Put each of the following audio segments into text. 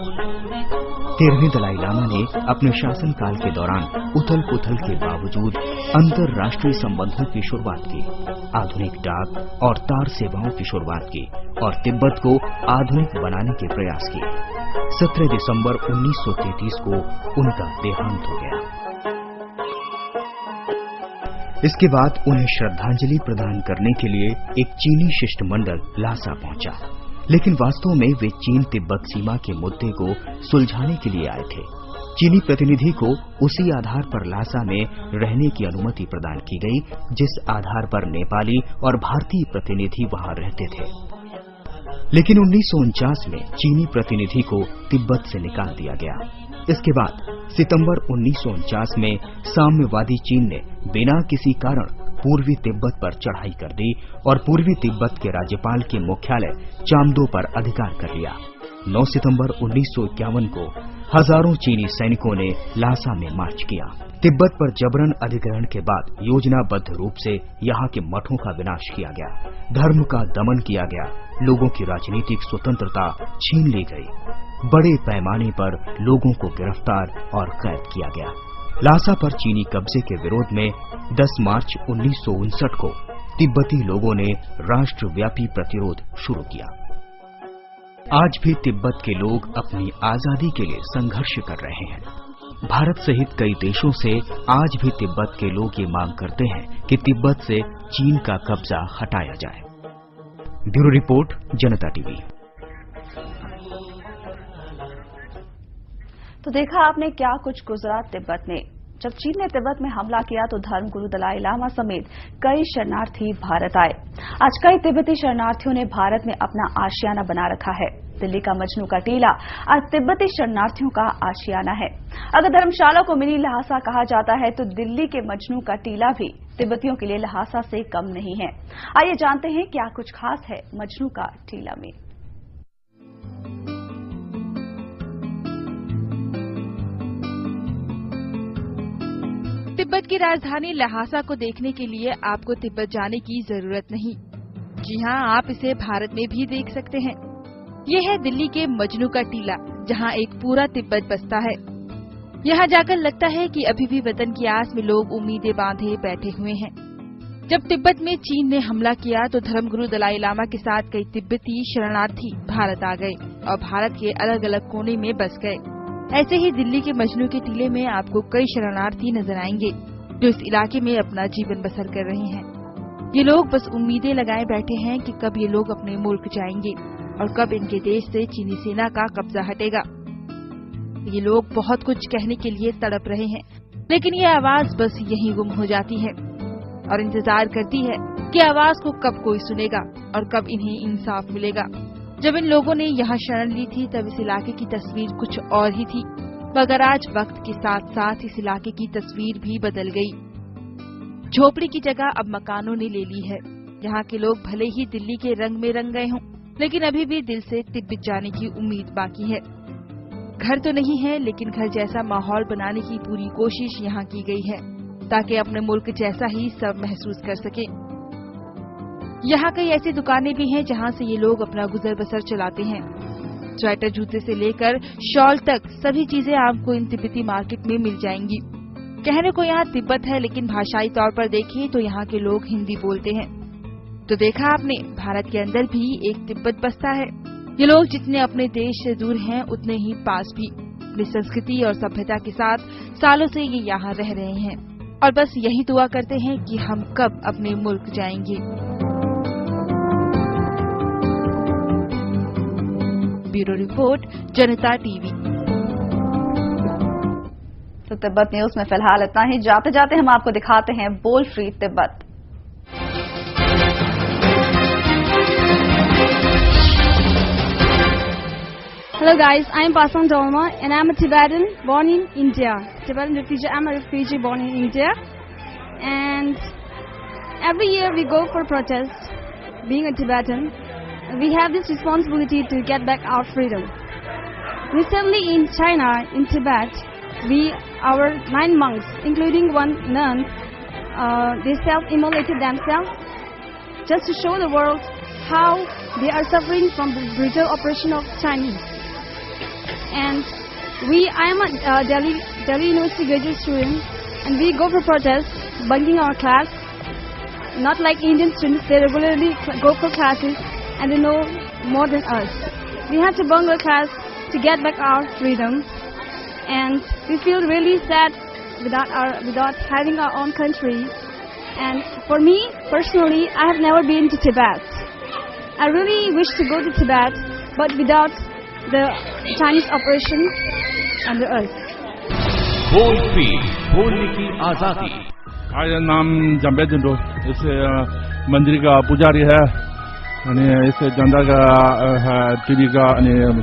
13वें दलाई लामा ने अपने शासनकाल के दौरान उथल पुथल के बावजूद अंतर्राष्ट्रीय संबंधों की शुरुआत की, आधुनिक डाक और तार सेवाओं की शुरुआत की और तिब्बत को आधुनिक बनाने के प्रयास किए। 17 दिसंबर 1933 को उनका देहांत हो गया। इसके बाद उन्हें श्रद्धांजलि प्रदान करने के लिए एक चीनी शिष्टमंडल लासा पहुंचा, लेकिन वास्तव में वे चीन तिब्बत सीमा के मुद्दे को सुलझाने के लिए आए थे। चीनी प्रतिनिधि को उसी आधार पर लासा में रहने की अनुमति प्रदान की गई जिस आधार पर नेपाली और भारतीय प्रतिनिधि वहां रहते थे। लेकिन 1949 में चीनी प्रतिनिधि को तिब्बत से निकाल दिया गया। इसके बाद सितंबर 1949 में साम्यवादी चीन ने बिना किसी कारण पूर्वी तिब्बत पर चढ़ाई कर दी और पूर्वी तिब्बत के राज्यपाल के मुख्यालय चामदो पर अधिकार कर लिया। 9 सितंबर 1951 को हजारों चीनी सैनिकों ने लासा में मार्च किया। तिब्बत पर जबरन अधिग्रहण के बाद योजनाबद्ध रूप से यहाँ के मठों का विनाश किया गया, धर्म का दमन किया गया, लोगों की राजनीतिक स्वतंत्रता छीन ली गई, बड़े पैमाने पर लोगों को गिरफ्तार और कैद किया गया। लासा पर चीनी कब्जे के विरोध में 10 मार्च 1959 को तिब्बती लोगों ने राष्ट्रव्यापी प्रतिरोध शुरू किया। आज भी तिब्बत के लोग अपनी आजादी के लिए संघर्ष कर रहे हैं। भारत सहित कई देशों से आज भी तिब्बत के लोग ये मांग करते हैं कि तिब्बत से चीन का कब्जा हटाया जाए। ब्यूरो रिपोर्ट, जनता टीवी। तो देखा आपने क्या कुछ गुजरा तिब्बत में। जब चीन ने तिब्बत में हमला किया तो धर्मगुरु दलाई लामा समेत कई शरणार्थी भारत आए। आज कई तिब्बती शरणार्थियों ने भारत में अपना आशियाना बना रखा है। दिल्ली का मजनू का टीला आज तिब्बती शरणार्थियों का आशियाना है। अगर धर्मशाला को मिनी लहासा कहा जाता है तो दिल्ली के मजनू का टीला भी तिब्बतियों के लिए लहासा से कम नहीं है। आइए जानते हैं क्या कुछ खास है मजनू का टीला में। तिब्बत की राजधानी लहासा को देखने के लिए आपको तिब्बत जाने की जरूरत नहीं। जी हां, आप इसे भारत में भी देख सकते हैं। ये है दिल्ली के मजनू का टीला, जहां एक पूरा तिब्बत बसता है। यहां जाकर लगता है कि अभी भी वतन की आस में लोग उम्मीदें बांधे बैठे हुए हैं। जब तिब्बत में चीन ने हमला किया तो धर्मगुरु दलाई लामा के साथ कई तिब्बती शरणार्थी भारत आ गए और भारत के अलग अलग कोने में बस गए। ऐसे ही दिल्ली के मजनू के टीले में आपको कई शरणार्थी नजर आएंगे जो इस इलाके में अपना जीवन बसर कर रहे हैं। ये लोग बस उम्मीदें लगाए बैठे हैं कि कब ये लोग अपने मुल्क जाएंगे और कब इनके देश से चीनी सेना का कब्जा हटेगा। ये लोग बहुत कुछ कहने के लिए तड़प रहे हैं, लेकिन ये आवाज बस यहीं गुम हो जाती है और इंतजार करती है कि आवाज को कब कोई सुनेगा और कब इन्हें इंसाफ मिलेगा। जब इन लोगों ने यहाँ शरण ली थी तब इस इलाके की तस्वीर कुछ और ही थी, मगर आज वक्त के साथ साथ इस इलाके की तस्वीर भी बदल गई। झोपड़ी की जगह अब मकानों ने ले ली है। यहाँ के लोग भले ही दिल्ली के रंग में रंग गए हों, लेकिन अभी भी दिल से तिब्बत जाने की उम्मीद बाकी है। घर तो नहीं है, लेकिन घर जैसा माहौल बनाने की पूरी कोशिश यहाँ की गई है ताकि अपने मुल्क जैसा ही सब महसूस कर सके। यहाँ कई ऐसी दुकानें भी हैं जहाँ से ये लोग अपना गुजर बसर चलाते हैं। स्वेटर जूते से लेकर शॉल तक सभी चीजें आपको इन तिब्बती मार्केट में मिल जाएंगी। कहने को यहाँ तिब्बत है, लेकिन भाषाई तौर पर देखें तो यहाँ के लोग हिंदी बोलते हैं। तो देखा आपने, भारत के अंदर भी एक तिब्बत बसता है। ये लोग जितने अपने देश से दूर हैं उतने ही पास भी। अपनी संस्कृति और सभ्यता के साथ सालों से ये यहाँ रह रहे हैं और बस यही दुआ करते हैं कि हम कब अपने मुल्क जाएंगे। ब्यूरो रिपोर्ट, जनता टीवी। तो तिब्बत न्यूज में फिलहाल इतना ही। जाते जाते हम आपको दिखाते हैं बोल free Tibet. Hello guys, I am Pasang Dolma and I am a Tibetan born in India. Tibetan refugee. I am a refugee born in India, and every year we go for protest. Being a Tibetan, we have this responsibility to get back our freedom. Recently in China, in Tibet, our 9 monks, including one nun, they self-immolated themselves just to show the world how they are suffering from the brutal oppression of Chinese. And I am a Delhi University graduate student, and we go for protest, bunking our class. Not like Indian students, they regularly go for classes and they know more than us. We have to bunk our class to get back our freedom, and we feel really sad without having our own country. And for me personally, I have never been to Tibet. I really wish to go to Tibet, but without the Chinese operation under us. बोलने की आजादी। मेरा नाम जम्बे जिंदो, इस मंदिर का पुजारी है, इस जनता का टीवी का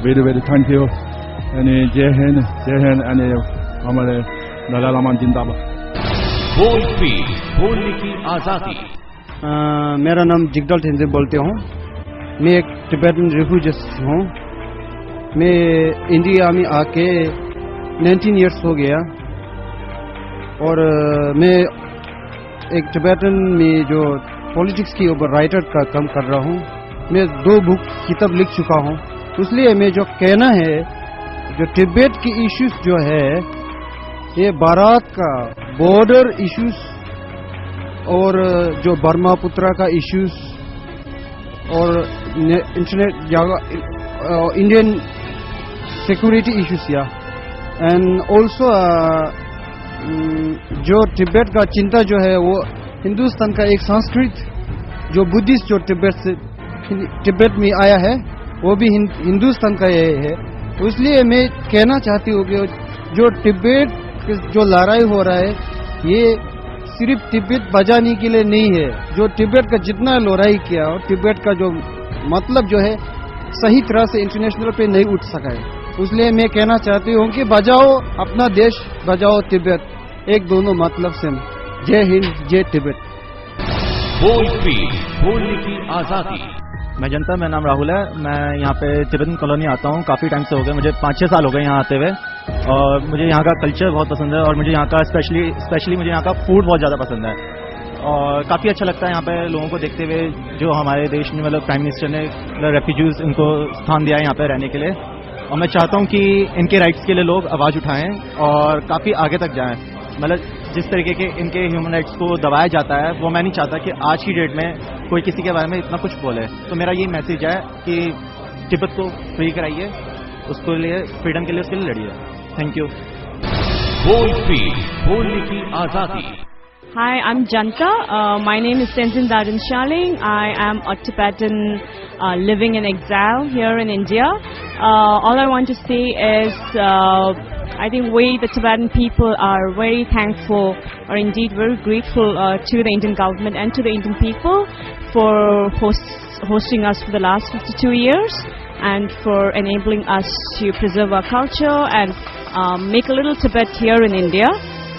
वेरी वेरी थैंक यू, जय हिंद हमारे दलाई लामा जिंदाबाद। बोलने की आजादी। मेरा नाम जिगदल टेंजे बोलते हूँ। मैं एक टिबेटन रिफ्यूजी हूँ। मैं इंडिया में आके 19 इयर्स हो गया, और मैं एक टिबेटन में जो पॉलिटिक्स के ऊपर राइटर का काम कर रहा हूँ। मैं 2 बुक किताब लिख चुका हूँ। इसलिए मैं जो कहना है, जो तिब्बत की इश्यूज जो है, ये भारत का बॉर्डर इश्यूज और जो बर्मा पुत्रा का इश्यूज और इंडियन सिक्योरिटी इश्यूज या एंड ऑल्सो जो तिब्बत का चिंता जो है वो हिंदुस्तान का एक संस्कृत जो बुद्धिस्ट जो तिब्बत में आया है वो भी हिंदुस्तान का ये है। तो इसलिए मैं कहना चाहती हूँ कि जो तिब्बत जो लड़ाई हो रहा है ये सिर्फ तिब्बत बचाने के लिए नहीं है। जो तिब्बत का जितना लड़ाई किया और तिब्बत का जो मतलब जो है सही तरह से इंटरनेशनल पे नहीं उठ सका है। इसलिए मैं कहना चाहती हूँ कि बचाओ अपना देश, बचाओ तिब्बत, एक दोनों मतलब से। जय हिंद, जय तिब्बत। बोलने की आजादी। मैं जनता, मेरा नाम राहुल है। मैं यहाँ पे तिब्बतन कॉलोनी आता हूँ, काफ़ी टाइम से हो गए, मुझे 5-6 साल हो गए यहाँ आते हुए। और मुझे यहाँ का कल्चर बहुत पसंद है, और मुझे यहाँ का स्पेशली मुझे यहाँ का फूड बहुत ज़्यादा पसंद है। और काफ़ी अच्छा लगता है यहाँ पे लोगों को देखते हुए, जो हमारे देश में मतलब प्राइम मिनिस्टर ने रेफ्यूजीज इनको स्थान दिया है यहाँ पे रहने के लिए। और मैं चाहता हूँ कि इनके राइट्स के लिए लोग आवाज़ उठाएं और काफ़ी आगे तक जाएं। मतलब जिस तरीके के इनके ह्यूमन राइट्स को दबाया जाता है, वो मैं नहीं चाहता कि आज की डेट में कोई किसी के बारे में इतना कुछ बोले। तो मेरा ये मैसेज है कि तिब्बत को फ्री कराइए, उसके लिए फ्रीडम के लिए उसके लिए लड़िए। Thank you. बोलने की आजादी। Hi, I'm Janta. My name is Tenzin Darren Shaling. I am a Tibetan living in exile here in India. All I want to say is I think we, the Tibetan people, are very thankful, or indeed very grateful to the Indian government and to the Indian people for hosting us for the last 52 years and for enabling us to preserve our culture and make a little Tibet here in India.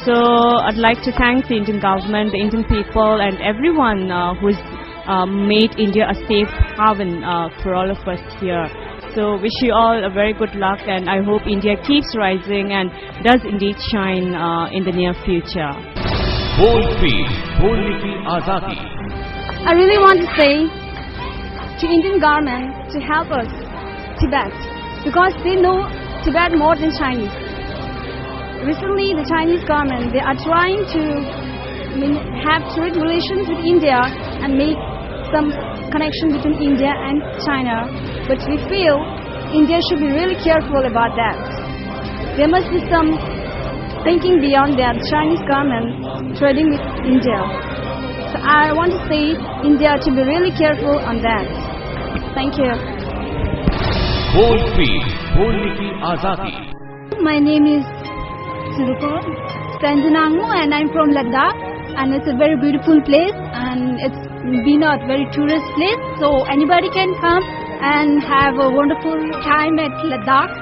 So I'd like to thank the Indian government, the Indian people, and everyone who's made India a safe haven for all of us here. So wish you all a very good luck, and I hope India keeps rising and does indeed shine in the near future. I really want to say to Indian government to help us, Tibet, because they know Tibet more than Chinese. Recently, the Chinese government, they are trying to have trade relations with India and make some connection between India and China. But we feel India should be really careful about that. There must be some thinking beyond that, Chinese government trading with India. So I want to say India to be really careful on that. Thank you. My name is Suruko Sanjanangmu and I'm from Ladakh, and it's a very beautiful place and it's been a very tourist place, so anybody can come and have a wonderful time at Ladakh.